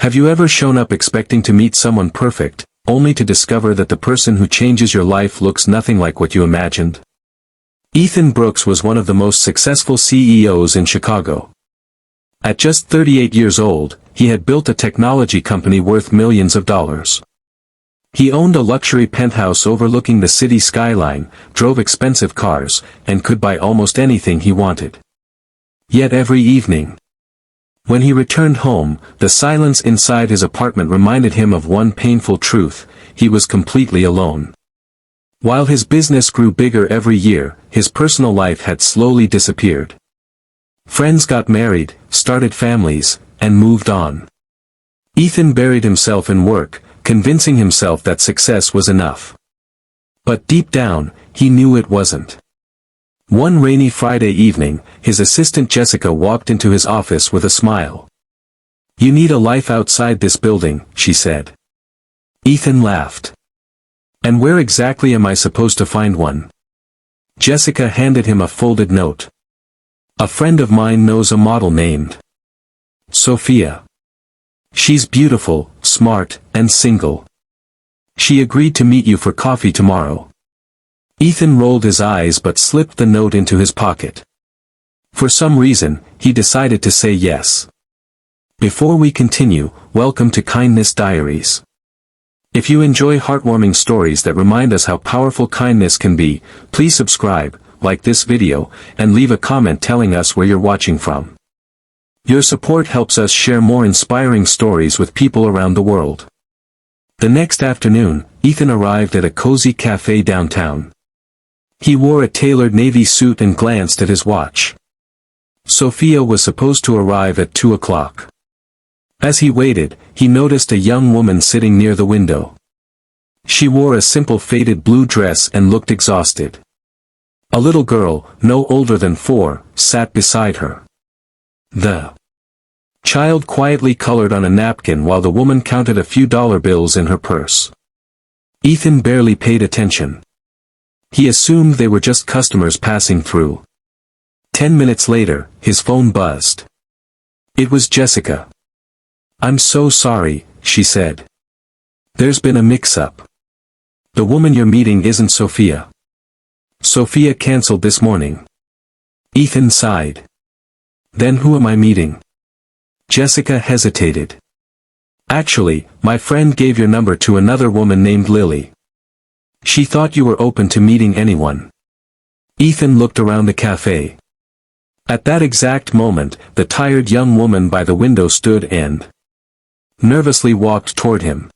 Have you ever shown up expecting to meet someone perfect, only to discover that the person who changes your life looks nothing like what you imagined? Ethan Brooks was one of the most successful CEOs in Chicago. At just 38 years old, he had built a technology company worth millions of dollars. He owned a luxury penthouse overlooking the city skyline, drove expensive cars, and could buy almost anything he wanted. Yet every evening, when he returned home, the silence inside his apartment reminded him of one painful truth: he was completely alone. While his business grew bigger every year, his personal life had slowly disappeared. Friends got married, started families, and moved on. Ethan buried himself in work, convincing himself that success was enough. But deep down, he knew it wasn't. One rainy Friday evening, his assistant Jessica walked into his office with a smile. "You need a life outside this building," she said. Ethan laughed. "And where exactly am I supposed to find one?" Jessica handed him a folded note. "A friend of mine knows a model named Sophia. She's beautiful, smart, and single. She agreed to meet you for coffee tomorrow." Ethan rolled his eyes but slipped the note into his pocket. For some reason, he decided to say yes. Before we continue, welcome to Kindness Diaries. If you enjoy heartwarming stories that remind us how powerful kindness can be, please subscribe, like this video, and leave a comment telling us where you're watching from. Your support helps us share more inspiring stories with people around the world. The next afternoon, Ethan arrived at a cozy cafe downtown. He wore a tailored navy suit and glanced at his watch. Sophia was supposed to arrive at 2 o'clock. As he waited, he noticed a young woman sitting near the window. She wore a simple faded blue dress and looked exhausted. A little girl, no older than 4, sat beside her. The child quietly colored on a napkin while the woman counted a few dollar bills in her purse. Ethan barely paid attention. He assumed they were just customers passing through. 10 minutes later, his phone buzzed. It was Jessica. "I'm so sorry," she said. "There's been a mix-up. The woman you're meeting isn't Sophia. Sophia canceled this morning." Ethan sighed. "Then who am I meeting?" Jessica hesitated. "Actually, my friend gave your number to another woman named Lily. She thought you were open to meeting anyone." Ethan looked around the cafe. At that exact moment, the tired young woman by the window stood and nervously walked toward him.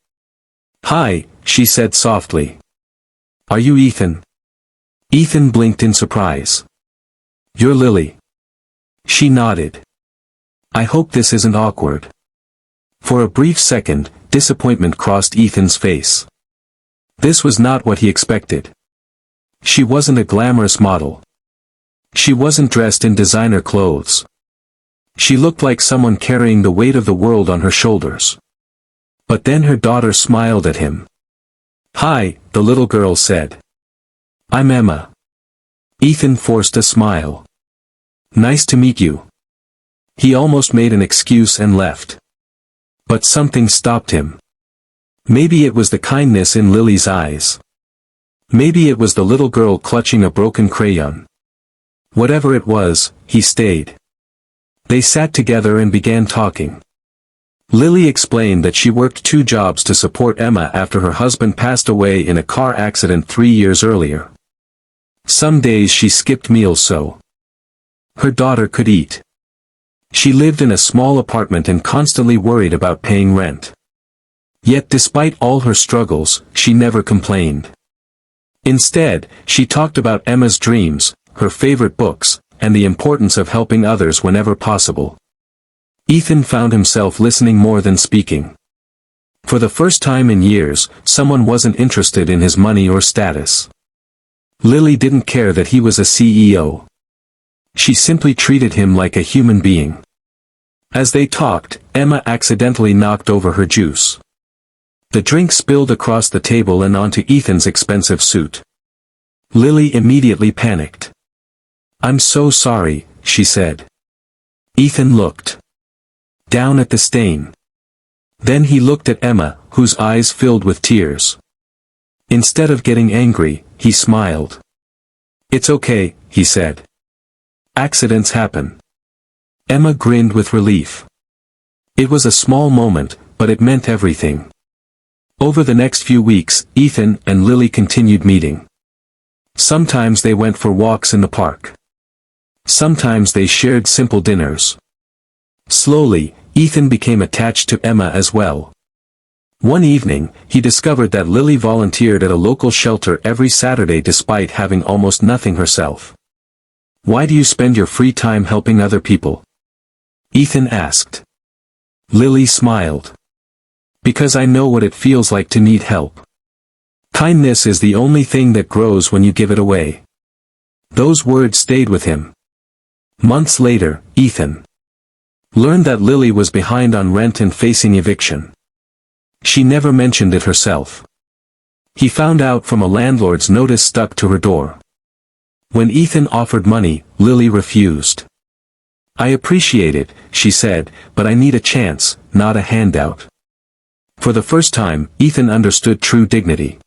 "Hi," she said softly. "Are you Ethan?" Ethan blinked in surprise. "You're Lily." She nodded. "I hope this isn't awkward." For a brief second, disappointment crossed Ethan's face. This was not what he expected. She wasn't a glamorous model. She wasn't dressed in designer clothes. She looked like someone carrying the weight of the world on her shoulders. But then her daughter smiled at him. "Hi," the little girl said. "I'm Emma." Ethan forced a smile. "Nice to meet you." He almost made an excuse and left. But something stopped him. Maybe it was the kindness in Lily's eyes. Maybe it was the little girl clutching a broken crayon. Whatever it was, he stayed. They sat together and began talking. Lily explained that she worked 2 jobs to support Emma after her husband passed away in a car accident 3 years earlier. Some days she skipped meals so her daughter could eat. She lived in a small apartment and constantly worried about paying rent. Yet despite all her struggles, she never complained. Instead, she talked about Emma's dreams, her favorite books, and the importance of helping others whenever possible. Ethan found himself listening more than speaking. For the first time in years, someone wasn't interested in his money or status. Lily didn't care that he was a CEO. She simply treated him like a human being. As they talked, Emma accidentally knocked over her juice. The drink spilled across the table and onto Ethan's expensive suit. Lily immediately panicked. "I'm so sorry," she said. Ethan looked down at the stain. Then he looked at Emma, whose eyes filled with tears. Instead of getting angry, he smiled. "It's okay," he said. "Accidents happen." Emma grinned with relief. It was a small moment, but it meant everything. Over the next few weeks, Ethan and Lily continued meeting. Sometimes they went for walks in the park. Sometimes they shared simple dinners. Slowly, Ethan became attached to Emma as well. One evening, he discovered that Lily volunteered at a local shelter every Saturday despite having almost nothing herself. "Why do you spend your free time helping other people?" Ethan asked. Lily smiled. "Because I know what it feels like to need help. Kindness is the only thing that grows when you give it away." Those words stayed with him. Months later, Ethan learned that Lily was behind on rent and facing eviction. She never mentioned it herself. He found out from a landlord's notice stuck to her door. When Ethan offered money, Lily refused. "I appreciate it," she said, "but I need a chance, not a handout." For the first time, Ethan understood true dignity.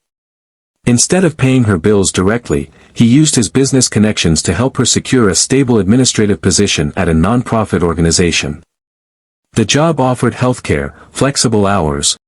Instead of paying her bills directly, he used his business connections to help her secure a stable administrative position at a non-profit organization. The job offered healthcare, flexible hours,